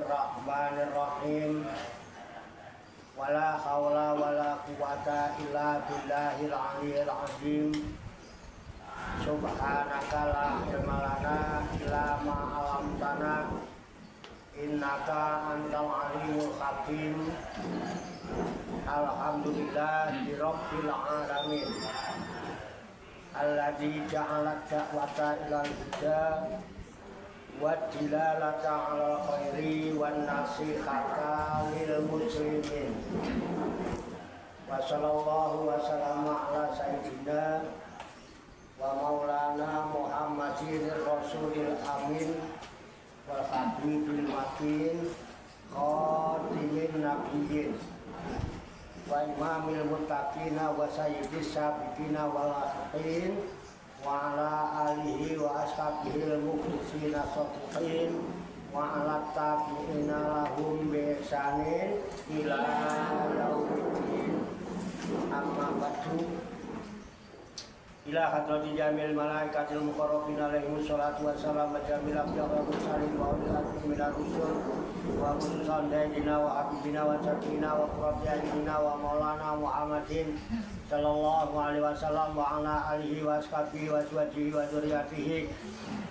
Bismillahirrahmanirrahim. Wala haula wala quwata illa billahil aliyyil azim. Subhanaka la ilma lana illa ma 'allamtana innaka antal alimul hakim. Alhamdulillahi rabbil alamin. Alladzi ja'ala da'wata ilal huda wa dilalata 'alal khairi wan nasihata lil muslimin. Wa sallallahu wa sallama ala sayyidina wa maulana Muhammadin rasulil amin wal habibil makin khatimin nabiyyin wa imamil muttaqina wa sayyidis sabiqina wal akhir wa ala alihi wa ashabihil mukhlisina shadiqin wa ala tabi'ina lahum bi ihsanin ila yaumiddin. Amma ba'du. Ila hadrati jamil malaikatil muqarrabin alaihimus salatu wassalam wa jamil abdal mursalin wa ulil azmi minar rusul wa khususan sayyidina wa habibina wa syafiina wa qurratina wa maulana Muhammadin sallallahu alaihi wasallam wa ala alihi wa ashabihi wa azwajihi wa dzurriyyatihi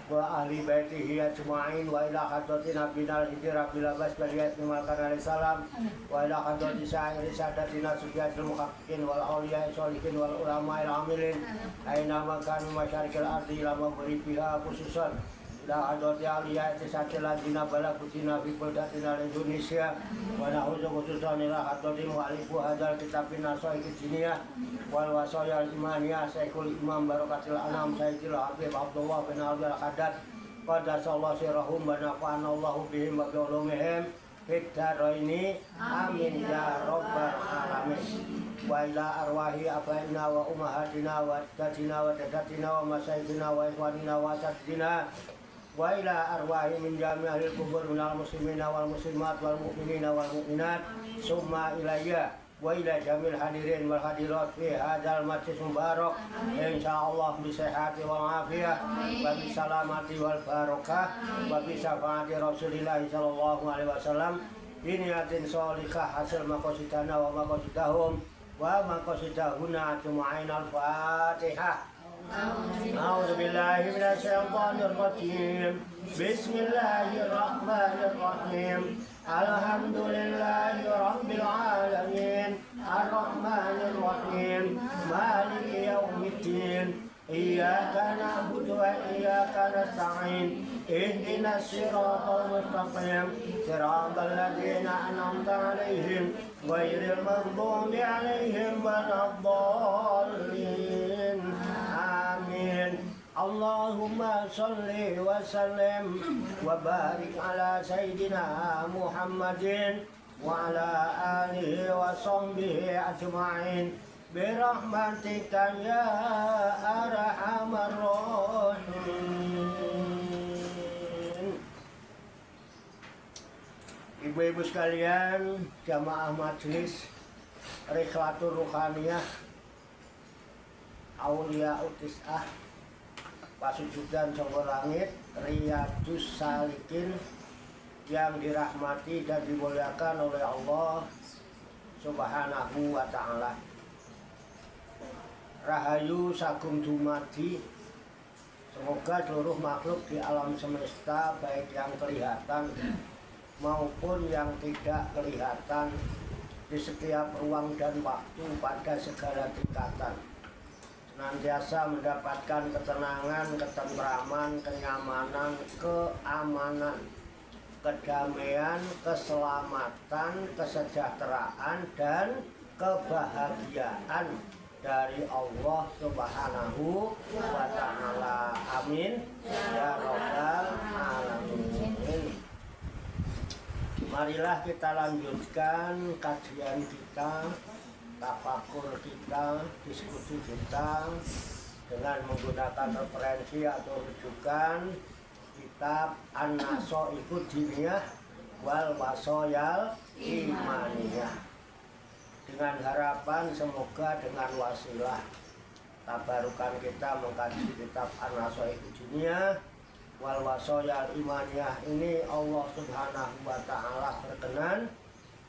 wa ahli baitihi ajma'in wa ila hadrati nabiyil hidayah bil abbas bariyat malkan alaihi salam wa ila hadrati sa'iri sadatina sufiyatul muhaqqiqin wal auliya sholihin wal ulama'il amilin aina makan masyarikil ardi lama beri pihak khususan ila hadrati aliyah tisatil ladina balagutina fi buldatina Indonesia wa na'udzu khususan ila hadrati mu'alifu hadal kitabin nasoikid jiniyah wal wasoyal imaniyah Syekhul Imam Barokatil Anam Sayyidil Habib Abdullah bin Abdul Haddad qaddasallahu sirrahum wa nafa'anallahu bihim wa bi'ulumihim fid dharaini amin ya rabbal alamin. Wa ila arwahi abaina wa ummahatina wa ajdatina wa dadatina wa masyaykhina wa ikhwanina wa asatidina wa ila arwahi min jami'il kubur minal muslimina wal muslimat wal mu'minina wal mu'minat summa ilayya wa ila jamil hadirin wal hadirat fi hadzal majlis mubarak insyaallah bi sihhati wal afiyah wa bi salamati wal barakah wa bi syafaati Rasulillah sallallahu alaihi wasallam bi niyatin shalihah hasil maqasidana wa maqasidahum wa maqasidahuna ajma'in. Al-Fatihah. A'udzu billahi minasy syaithanir rajim. Bismillahirrahmanirrahim. Alhamdulillahi rabbil alamin. Ar-Rahmanir Rahim. Maliki yaumiddin. Iyyaka na'budu wa iyyaka nasta'in. Ihdinas siratal mustaqim. Siratal ladzina an'amta 'alaihim ghairil maghdubi 'alaihim waladdallin. Amin. Allahumma salli wa sallim wa barik ala sayyidina Muhammadin wa ala alihi wa sahbihi ajma'in birahmatika ya arhamar rahimin. Ibu-ibu sekalian, jamaah majelis Rikhlatur Ruhaniyah Aulia Utis'ah Pasujudan Sanggo Langit Riyadus Salikin yang dirahmati dan dimuliakan oleh Allah Subhanahu wa ta'ala. Rahayu sagung dumadi. Semoga seluruh makhluk di alam semesta, baik yang kelihatan maupun yang tidak kelihatan, di setiap ruang dan waktu pada segala tingkatan, senantiasa mendapatkan ketenangan, ketentraman, kenyamanan, keamanan, kedamaian, keselamatan, kesejahteraan, dan kebahagiaan dari Allah Subhanahu wa ta'ala. Amin ya rabbal alamin. Marilah kita lanjutkan kajian kita, tafakur kita, diskusi kita dengan menggunakan referensi atau rujukan kitab An-Nasoikud Diniyah wal Wasoyal Imaniyah, dengan harapan semoga dengan wasilah tabarukan kita mengkaji kitab An-Nasoikud Diniyah wal wasoyal imaniyah ini Allah Subhanahu wa ta'ala berkenan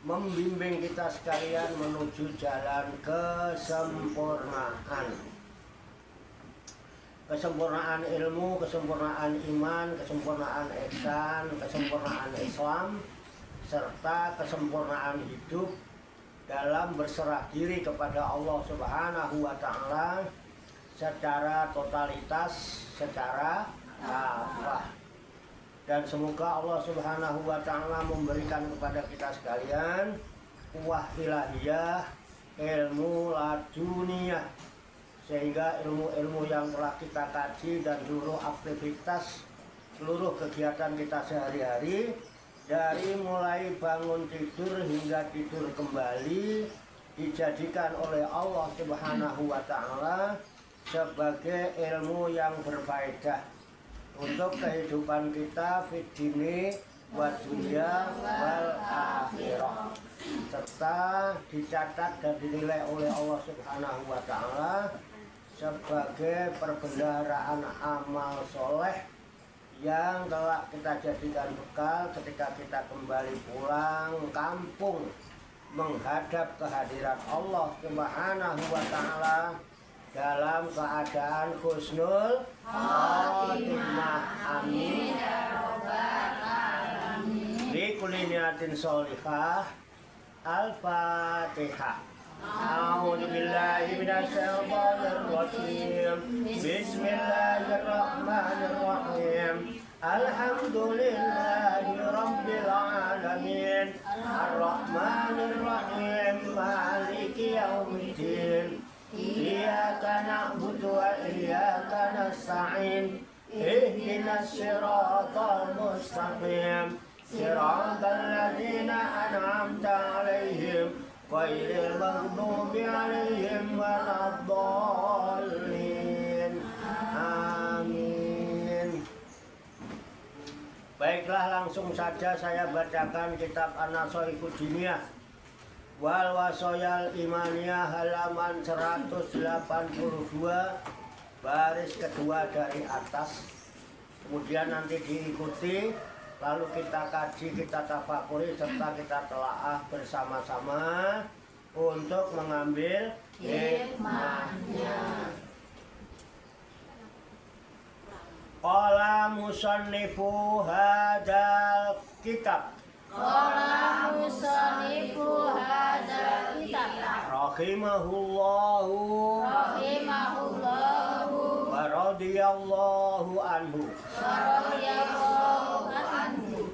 membimbing kita sekalian menuju jalan kesempurnaan. Kesempurnaan ilmu, kesempurnaan iman, kesempurnaan ihsan, kesempurnaan Islam, serta kesempurnaan hidup dalam berserah diri kepada Allah Subhanahu wa ta'ala secara totalitas, secara kafah. Dan semoga Allah Subhanahu wa ta'ala memberikan kepada kita sekalian kuwah ilahiyah, ilmu laduniyah, sehingga ilmu-ilmu yang telah kita kaji dan seluruh aktivitas, seluruh kegiatan kita sehari-hari, dari mulai bangun tidur hingga tidur kembali, dijadikan oleh Allah Subhanahu wa ta'ala sebagai ilmu yang berfaedah untuk kehidupan kita fid dini wa dunya wal akhirah, serta dicatat dan dinilai oleh Allah Subhanahu wa ta'ala sebagai perbendaharaan amal soleh yang telah kita jadikan bekal ketika kita kembali pulang kampung menghadap kehadiran Allah Subhanahu wa ta'ala dalam keadaan husnul khatimah. Amin. Li kulli niyatin sholihah. Al-Fatihah. A'udzu billahi minasy syaithanir rajim. Bismillahirrahmanirrahim. Alhamdulillahi rabbil alamin. Ar-Rahmanir Rahim. Maliki yaumiddin. Iyyaka na'budu wa iyyaka nasta'in. Ihdinas siratal mustaqim. Siratal ladzina an'amta 'alaihim ghairil maghdubi 'alaihim waladdallin. Amin. Baiklah, langsung saja saya bacakan kitab An-Nasaihud Diniyah wal Wasoyal Imaniyah halaman 182 baris kedua dari atas. Kemudian nanti diikuti, lalu kita kaji, kita tafakuri, serta kita telaah bersama-sama untuk mengambil hikmahnya. Qala musannifu hadal kitab. Qala musannifu hadzal kitab Rahimahullahu wa radiyallahu anhu.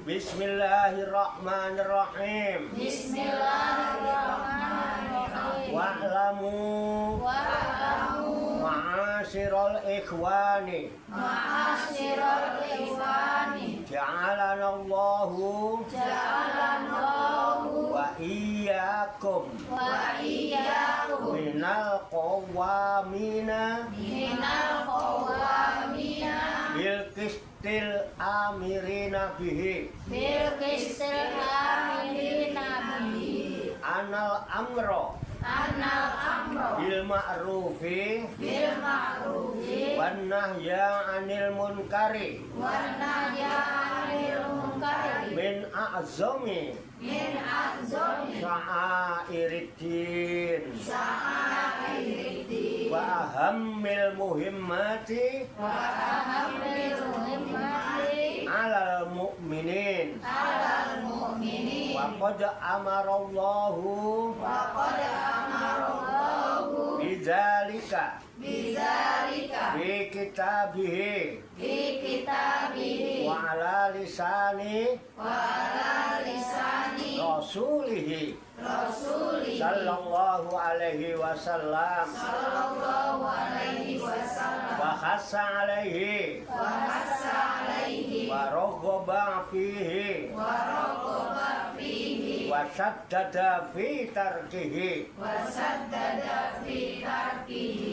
Bismillahirrahmanirrahim. Wa'lamu ma'asyiral ikhwani ja'alanallahu wa iyyakum minal qawamina bil qistil amirina bihi anal amro bil ma'rufi wan nahya 'anil munkari min a'zami sya'airiddin wa ahammil muhimmati alal mu'minin wa qad amarallahu bidzalika bi kitabihi wa ala lisani rasulihi sallallahu alaihi wasallam wa khassa alaihi wa raghaba fihi wa shaddada fi tarkihi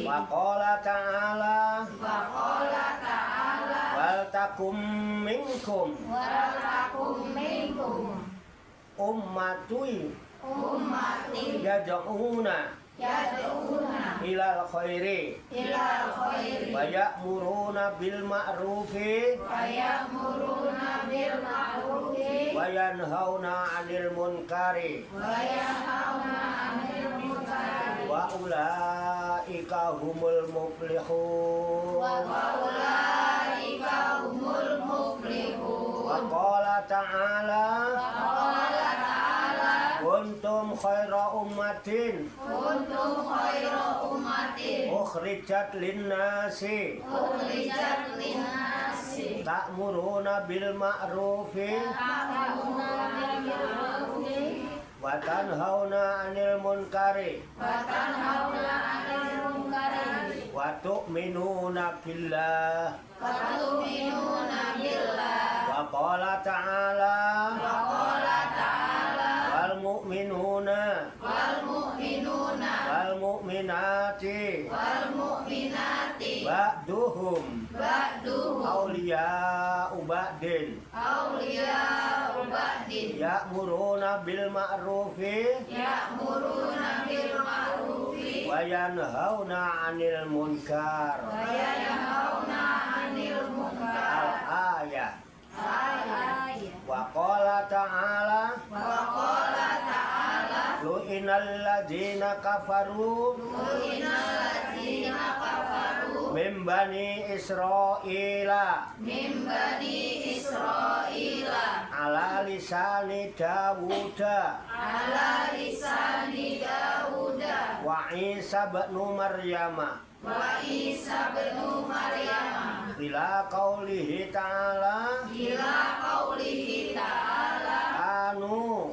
wa qala ta'ala wal takum minkum ummatun yad'una yad'una ilal khairi ilal khairi wa ya'muruna bil ma'rufi wa ya'muruna bil ma'rufi wa yanhauna 'anil munkari wa yanhauna 'anil munkari wa ulaika humul muflihun. wa ulaika humul muflihun. Wa qala ta'ala Qala ta'ala kuntum khaira ummatin kuntum khairu ummatin ukhrijat linnasi ukhrijat linnasi ta'muruna bil ma'rufi ta'muruna bil ma'rufi wa tanhauna 'anil munkari wa tanhauna 'anil munkari wa tu'minuna billah. wa tu'minuna billah. Wa qala ta'ala Wa qala ta'ala wal mu'minuna wal mu'minuna wal mu'minati wal mu'minati ba'duhum ba'duhum awliya'u ba'din awliya'u ba'din ya'muruna bil ma'rufi ya'muruna bil ma'rufi wa yanhauna 'anil munkar. wa yanhauna 'anil munkar. Al-ayah. Ayat. Wa qala ta'ala Wa qala ta'ala lu'inal ladzina kafaru lu'inal ladzina kafaru min bani Israila min bani Israila ala lisani Dawuda ala lisani Dawuda wa Isa bin Maryama wa Isa bin Maryam ila qaulihi ta'ala ila qaulihi ta'ala anu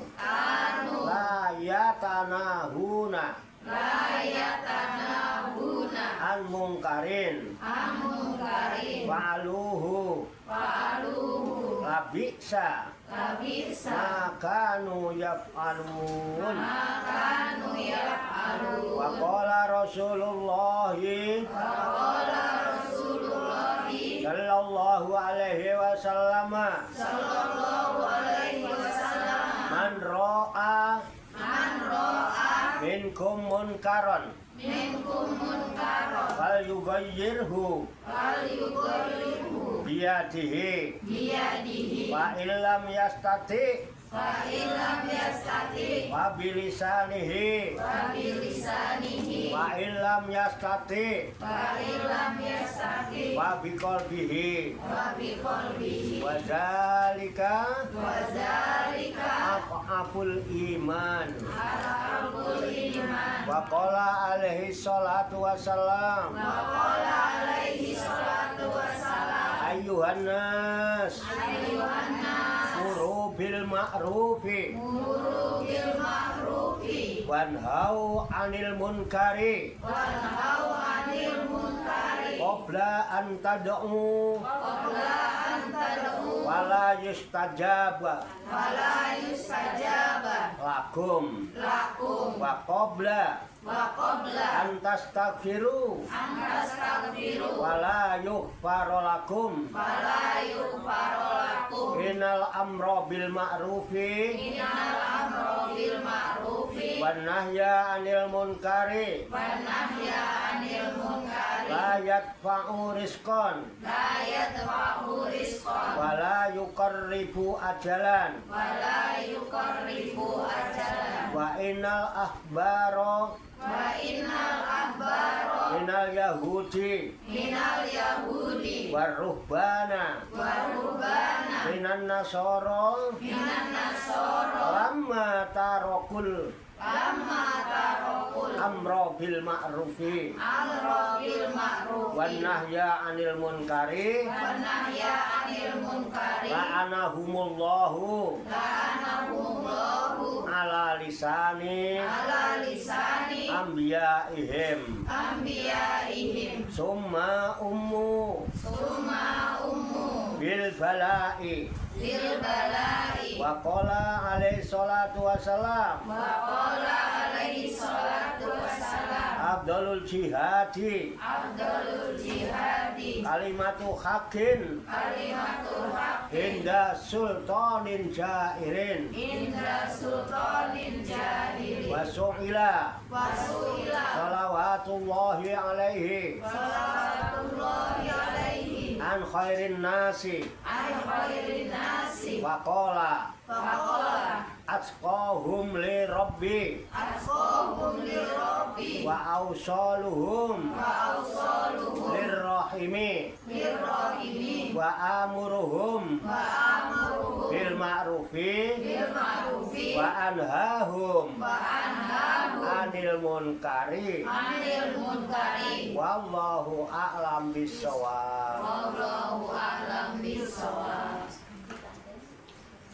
la yatanahuna la yatanahuna an munkarin amunkarin fa'aluhu fa'aluhu labisa labisa ma kanu yaf'alun. makanu yaf'alu. Wa qala Rasulullah Wa qala Rasulullah sallallahu alaihi wasallam sallallahu alaihi wasallam man ra'a man ra'a minkum munkaran minkum munkaran fal yughayyirhu fal yughayyirhu biyadihi biyadihi wa illam yastati fa illam yastati wa bilisanihi wa bilisanihi wa illam yastati fa illam yastati wa biqalbihi wa biqalbihi wa zalika wa zalika af'aful iman. araful iman. Wa qala alaihi salatu wassalam Wa qala alaihi salatu wassalam ayyuhan nas ayyuhan nas muru bil ma'rufi muru bil ma'rufi wanhau 'anil munkari wanhau 'anil munkari qabla an tad'u qabla an tad'u wala yustajaba wala yustajaba lakum lakum wa qabla wa qabla an tastaghfiru an tastaghfiru wala yughfaru lakum wala yughfaru lakum innal amra bil ma'rufi innal amra bil ma'rufi wan nahya 'anil munkari wan nahya 'anil munkari la yadfa'u rizqan la yadfa'u rizqan wala yuqarribu ajalan wala yuqarribu ajalan wa innal ahbara wa innal ahbara minal yahudi minal yahudi war ruhbana wa rubana minan nasara minan nasara lamma tarakul lamma tarakul amra bil ma'rufi amra bil ma'ruf wan nahya 'anil munkari wan nahya 'anil munkari la'anahumullahu la'anahumullahu ala lisani ala lisani anbiya'ihim anbiya'ihim summa ummu summa ummu bil bala'i bil bala'i wa qala alaihi salatu wassalam wa qala alaihi salatu wassalam Abdulul jihadi Abdulul jihadi kalimatu hakin Kalimatul haqqi inda sultanin jairin Indra sultanin jahili wasu'ila Wasu'ila salawatullahi alaihi Salawatullahi alaihi an khairin nasi An khairin nasi waqala Faqala atqahum li rabbi Atqahum lirabbi wa awsaluhum Wa awsaluhum lirrahimi lirrahimi wa amuruhum Wa amuruhum bil ma'rufi bil ma'rufi wa anhahum Wa anhahum anil munkari anil munkari wallahu a'lam bissawab. Wallahu a'lam bishawab.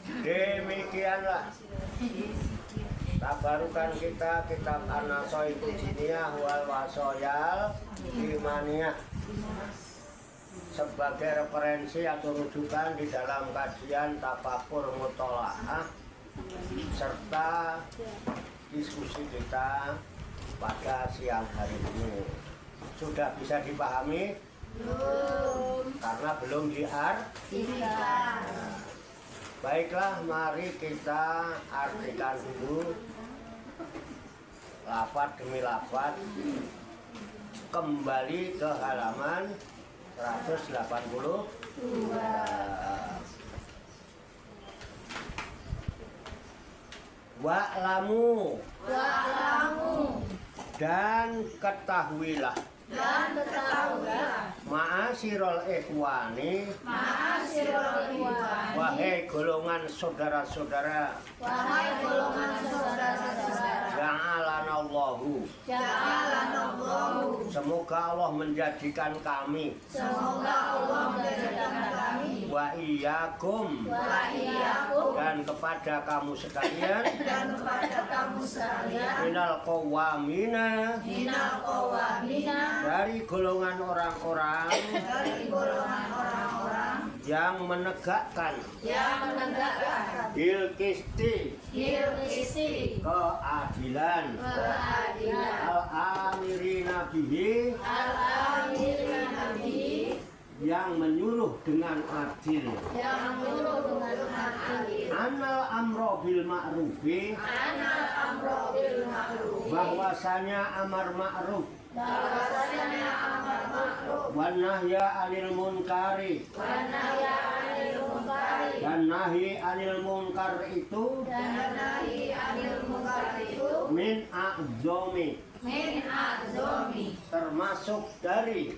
Demikianlah tabarukan kita kitab An-Nasaihul Jiniyah wal Wasoyal Imaniyah sebagai referensi atau rujukan di dalam kajian tafakur mutolaah serta diskusi kita pada siang hari ini. Sudah bisa dipahami? Belum. Karena belum Tidak. Baiklah, mari kita artikan dulu lafaz demi lafaz kembali ke halaman 182. Wa'lamu Wa'lamu dan ketahuilah dan ketahuilah ma'asirul ikhwani ma'asyiral ikhwan wahai golongan saudara-saudara wahai golongan saudara-saudara ja'alanallahu ja'alanallahu semoga Allah menjadikan kami semoga Allah menjadikan kami wa iyyakum wa iyyakum dan kepada kamu sekalian dan kepada kamu sekalian minal qawamina minal qawamina dari golongan orang-orang dari golongan orang-orang yang menegakkan yang menegakkan bil qisti qisti keadilan keadilan al-amirina bihi al-amirin nabi yang menyuruh dengan adil yang menyuruh dengan adil anal amro bil ma'rufi anal amro bil ma'ruf bahwasanya amar ma'ruf bahwasanya amar ma'ruf wan nahya anil munkari wa nahya anil munkari dan nahi anil munkar itu dan nahi anil munkar itu min a'zomi min azami termasuk dari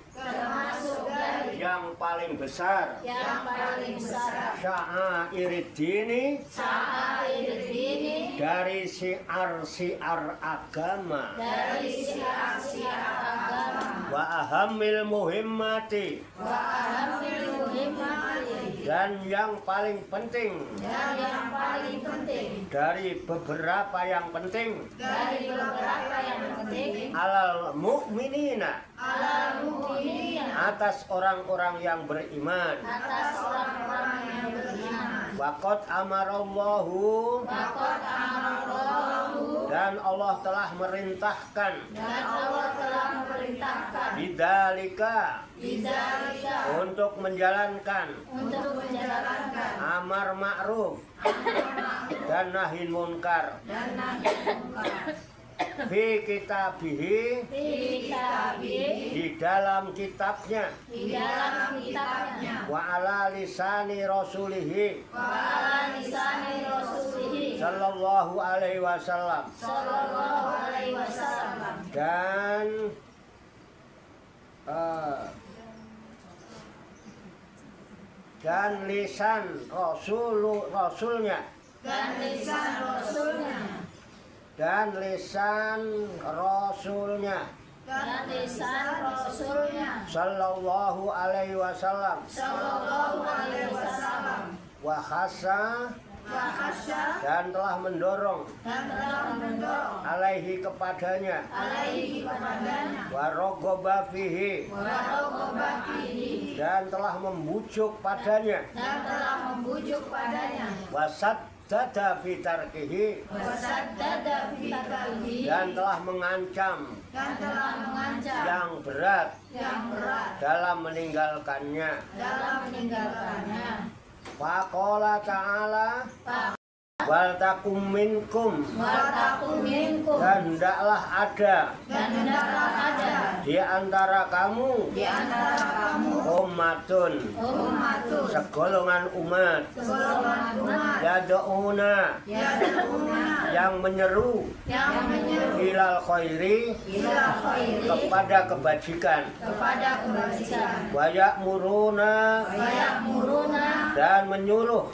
yang paling besar yang paling besar sya'airid dini sya'air dini dari siar agama dari syiar agama wa ahammil muhimmati wa ahamil muhimmati dan yang paling penting dan yang paling penting dari beberapa yang penting dari beberapa yang penting alal mu'minina ala mu'minin atas orang-orang yang beriman atas orang-orang yang beriman waqad amarallahu Waqad amarallahu dan Allah telah merintahkan dan Allah telah memerintahkan bidzalika bidzalika untuk menjalankan untuk menjalankan amar ma'ruf dan nahi munkar dan nahi munkar fi kitabihi fi kitabih di dalam kitabnya di dalam kitabnya wa ala lisani rasulihi wa ala lisani rasulihi sallallahu alaihi wasallam sallallahu alaihi wasallam dan lisan rasulnya dan lisan rasulnya dan lisan rasulnya dan lisan rasulnya sallallahu alaihi wasallam sallallahu alaihi wasallam wa khassa wa khasya dan telah mendorong dan telah mendorong alaihi kepadanya alaihi kepadanya wa ragaba fihi wa ragaba fihi dan telah membujuk padanya dan telah membujuk padanya wa wasaddada fi tarkihi wasaddada fi tarkihi dan telah mengancam yang berat dalam meninggalkannya. Faqala ta'ala wal takum minkum dan hendaklah ada di antara kamu ummatun segolongan umat yad'una yang menyeru ilal khairi kepada kebajikan wa ya'muruna dan menyuruh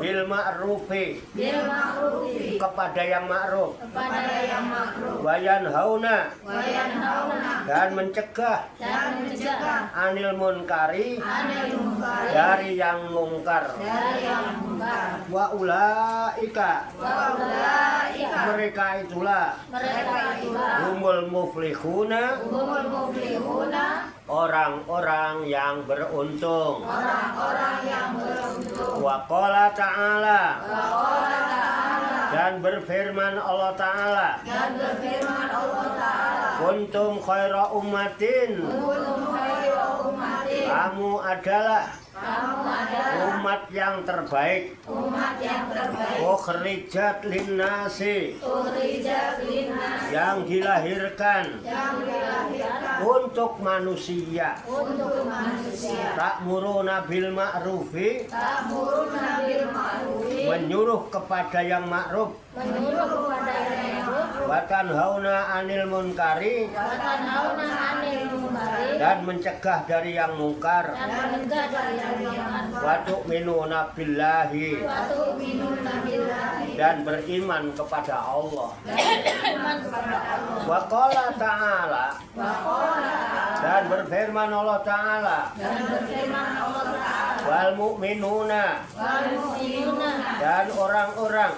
bil ma'rufi kepada yang ma'ruf wa yanhauna dan mencegah anil munkari dari yang mungkar. Wa ulaika mereka itulah humul muflihuna orang-orang yang beruntung. Wa qala ta'ala dan berfirman Allah Ta'ala kuntum khaira ummatin kamu adalah umat yang terbaik ukhrijat linnasi yang dilahirkan untuk manusia ta'muruna bil ma'rufi menyuruh kepada yang ma'ruf wa tanhauna 'anil munkari dan mencegah dari yang mungkar wa tu'minuna billahi dan beriman kepada Allah. Wa qala ta'ala dan berfirman Allah Ta'ala wal mu'minuna dan orang-orang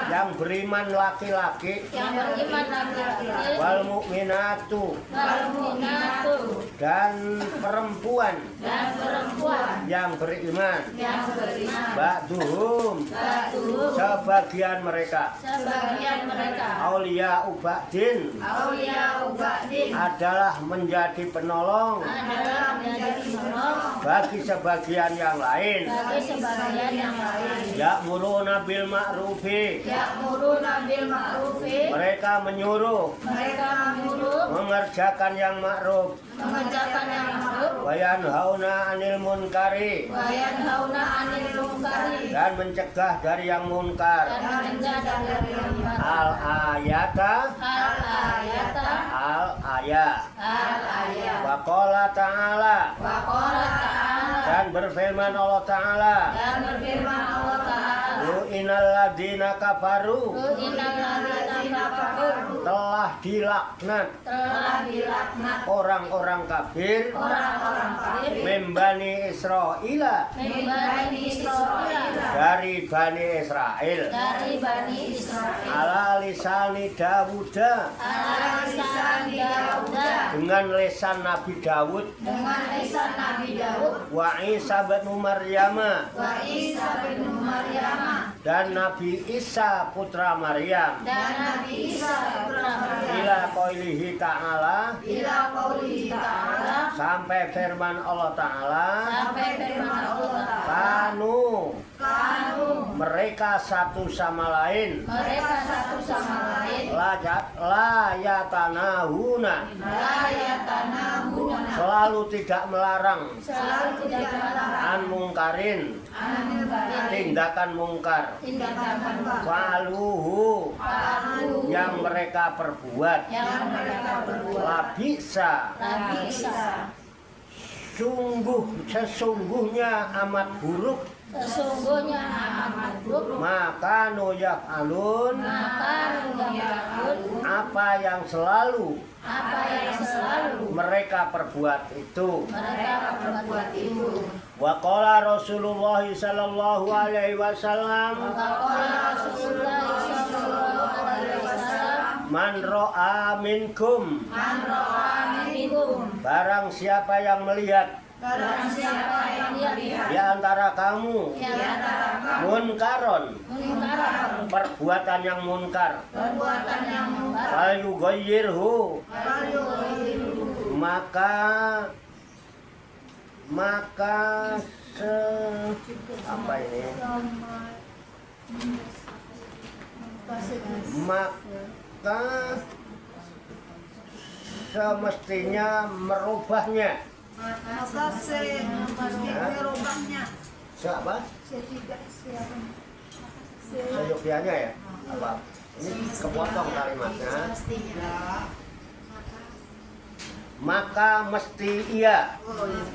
yang beriman laki-laki wal mu'minatu dan perempuan yang beriman ba'duhum sebagian mereka auliya ubadin adalah menjadi penolong bagi sebagian yang lain. Ya'muruna bil ma'rufi mereka menyuruh mengerjakan yang ma'ruf wa yanhauna 'anil munkari dan mencegah dari yang munkar. Al ayat wa qala ta'ala dan berfirman Allah Ta'ala lu'inal ladina kafaru telah dilaknat orang-orang kafir membani Israila dari Bani Israel ala lisani Dawuda dengan lisan Nabi Dawud wa Isa bin Maryam dan Nabi Isa putra Maryam ila qaulihi ta'ala sampai firman Allah Ta'ala kanu mereka satu sama lain layatanahuna selalu tidak melarang an mungkarin tindakan mungkar faluhu yang mereka perbuat labisa sesungguhnya amat buruk maka noyak alun apa yang selalu mereka perbuat itu. Wa qala Rasulullah sallallahu alaihi wasallam man ra'a minkum barang siapa yang melihat barang siapa yang melihat di antara kamu di antara kamu munkaron, munkaran, perbuatan yang munkar, perbuatan yang munkar, fal yughayyirhu, falyughayyirhu, maka apa ini? Maka semestinya merubahnya. maka merubahnya. Siapa? Seyogyanya ya? Apa? Ini kepotong kalimatnya. Maka mesti iya.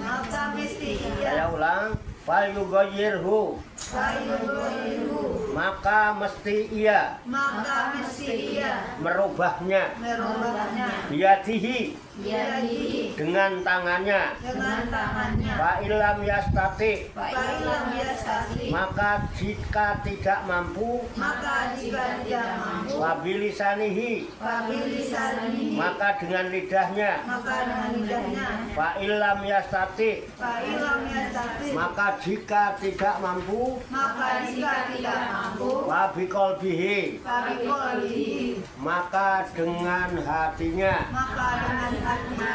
Maka mesti Saya ia ulang. Fal yughayyirhu, falyughayyirhu, maka mesti iya maka mesti ia merubahnya merubahnya biyadihi, biyadihi, dengan tangannya. dengan tangannya. Fa illam yastati, Fa'ilam yastati, maka jika tidak mampu, maka jika dia mampu, wa bilisanihi, fabilisanihi, maka dengan lidahnya. maka dengan lidahnya. Fa illam yastati, Fa'ilam yastati, maka jika tidak mampu, maka jika tidak mampu, wa biqalbihi, fabiqolbihi, maka dengan hatinya. maka dengan hatinya.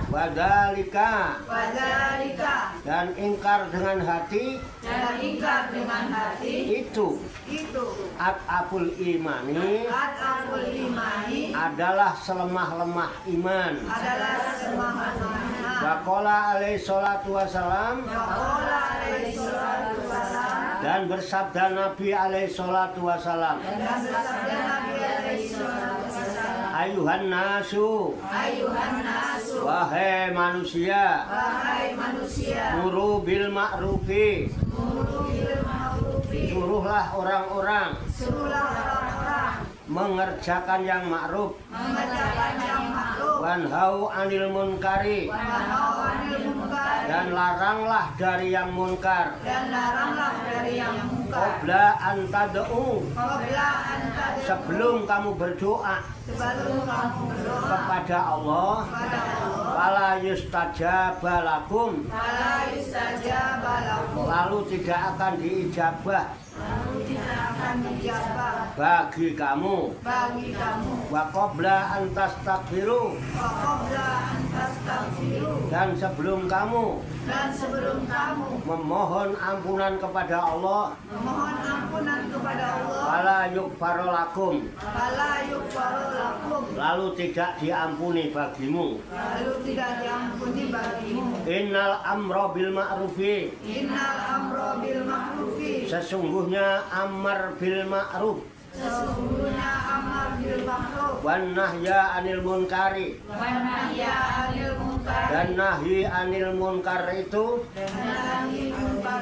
Wadzalika, Wadzalika, dan ingkar dengan hati dan ingkar dengan hati, itu itu at'aful imani, at'aful imani, adalah selemah-lemah iman. adalah semangatnya. Waqala alaihi salatu wassalam, Waqala alaihi salatu wassalam, dan bersabda Nabi alaihi salatu wassalam, dan bersabda Nabi alaihi salatu wassalam, ayuhan nasu, ayuhan nasu, wahai manusia, wahai manusia, muru bil ma'rufi, muru bil ma'rufi, suruhlah orang-orang suruhlah orang-orang mengerjakan yang ma'ruf, mengerjakan yang ma'ruf, wanhau anil munkari, wanhau anil munkar, dan laranglah dari yang munkar. dan laranglah dari yang munkar. Qabla an tad'u, Qabla an tad'u, sebelum kamu berdoa sebelum kamu berdoa kepada Allah, kepada Allah, fala yustajaba lakum, fala yustajaba lakum, lalu tidak akan diijabah lalu tidak akan dijabah bagi kamu. bagi kamu. Wa qabla an tastaghfiru, Wa qabla an tastaghfiru, dan sebelum kamu dan sebelum kamu memohon ampunan kepada Allah, memohon ampunan kepada Allah, fala yughfaru lakum, fala yughfaru lakum, lalu tidak diampuni bagimu. lalu tidak diampuni bagimu. Innal amra bil ma'rufi, Innal amra bil ma'rufi, sesungguhnya amar bil ma'ruf, sesungguhnya amar bil ma'ruf, wan nahya anil munkari, wan nahya anil munkar, dan nahi anil munkar itu dan nahi munkar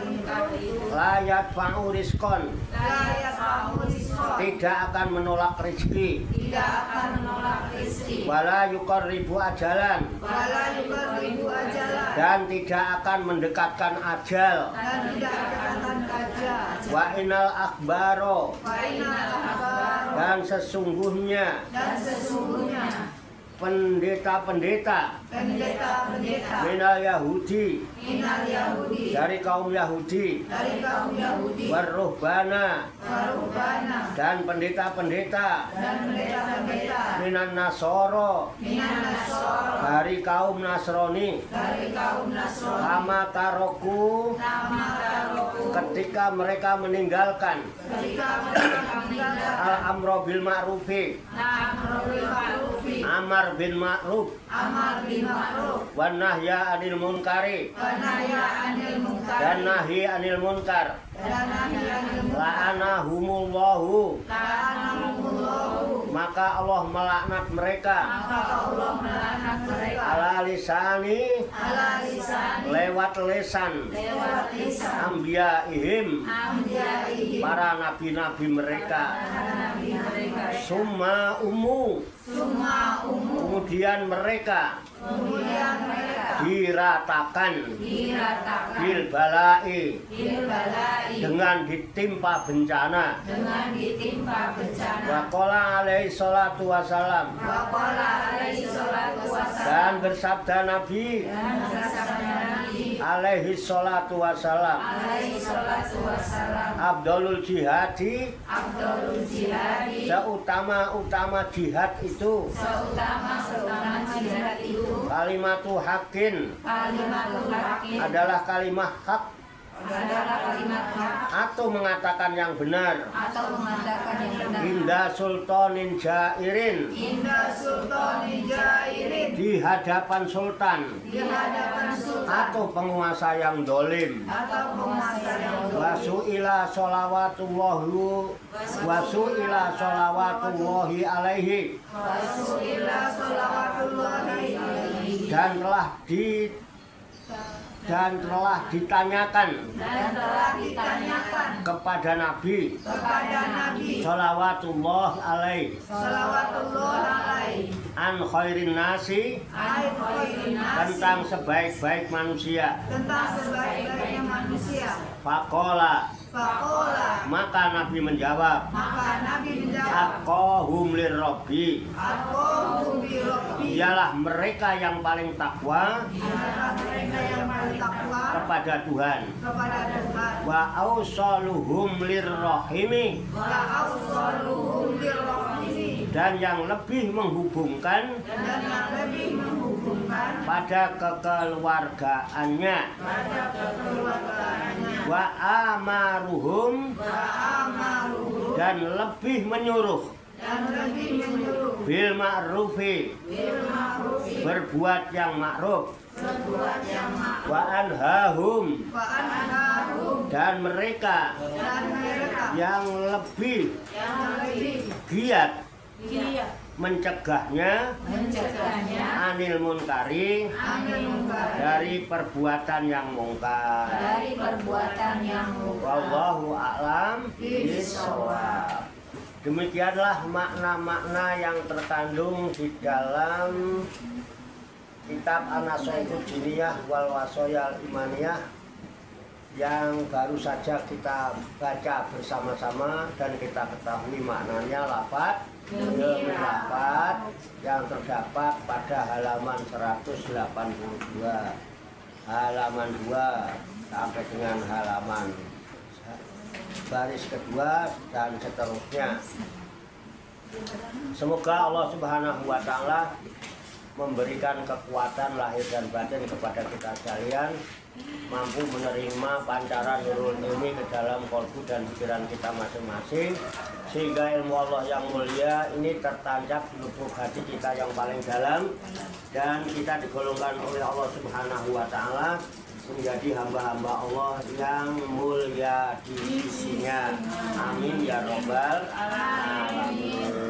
itu layat fa'u rizqon, layak kamu rizqon, tidak akan menolak rezeki, tidak akan menolak rezeki, wala yuqarribu ajalan, wala yuqarribu ajalan, dan tidak akan mendekatkan ajal. dan tidak akan kaja. Wa inal akhbaro, Wa innal akhbar, dan sesungguhnya dan sesungguhnya pendeta-pendeta pendeta-pendeta minal Yahudi, minal Yahudi, dari kaum Yahudi, dari kaum Yahudi, warruhbana, warubana, dan pendeta-pendeta dan pendeta-pendeta minan Nasoro, minan Nasara, dari kaum Nasrani, dari kaum Nasrani, kama taroku, nama taroku, ketika mereka meninggalkan ketika mereka meninggalkan al-amro bil ma'rufi, amrul ma'rufi, amar bin ma'ruf, amar bil ma'ruf, wan nahya anil munkari, wa nahya anil munkar, dan nahi anil munkar, dan nahi anil munkar, la'anahumullahu, la'anahumullahu, maka Allah melaknat mereka, maka Allah melaknat mereka ala lisani, ala lisan, lewat lesan lewat lisan, ambiyaihim, ambiyaihim, para nabi-nabi mereka. nabi mereka, Summa umu, summa kemudian mereka kemudian mereka diratakan diratakan bil balai, bil balai, dengan ditimpa bencana. dengan ditimpa bencana. Waqala alaihi salatu wassalam, Waqala alaihi salatu wassalam, dan bersabda Nabi dan bersabda Nabi alaihi salatu wassalam. Abdulul jihadi, seutama-utama jihad itu, kalimatu hakin, adalah kalimah hak, atau mengatakan yang benar, inda sultanin jairin, di hadapan sultan, atau penguasa yang dolim, wasu'ila sholawatullahi alaihi, dan telah ditanyakan kepada Nabi sholawatullah alaihi an khairin nasi, tentang sebaik-baik manusia. Faqala, maka Nabi menjawab, aqahum lirrabbi, ialah mereka yang paling takwa kepada Tuhan. Wa ausaluhum lirrahimi, dan yang lebih menghubungkan pada kekeluargaannya. Wa amaruhum, dan lebih menyuruh bil ma'rufi, berbuat yang ma'ruf. Wa anhahum, dan mereka yang lebih giat mencegahnya anil munkari, dari perbuatan yang mungkar. Wallahu a'lam bishawab. Demikianlah makna-makna yang terkandung di dalam kitab An-Nasaihud Diniyah wal Wasoyal Imaniyah yang baru saja kita baca bersama-sama dan kita ketahui maknanya lafaz demi lafaz yang terdapat pada halaman 182, halaman 2 sampai dengan halaman baris kedua dan seterusnya. Semoga Allah Subhanahu wa Ta'ala memberikan kekuatan lahir dan batin kepada kita sekalian, mampu menerima pancaran nurul ilmi ke dalam kolbu dan pikiran kita masing-masing, sehingga ilmu Allah yang mulia ini tertancap di lubuk hati kita yang paling dalam, dan kita digolongkan oleh Allah Subhanahu wa Ta'ala menjadi hamba-hamba Allah yang mulia di sisinya. Amin ya robbal alamin.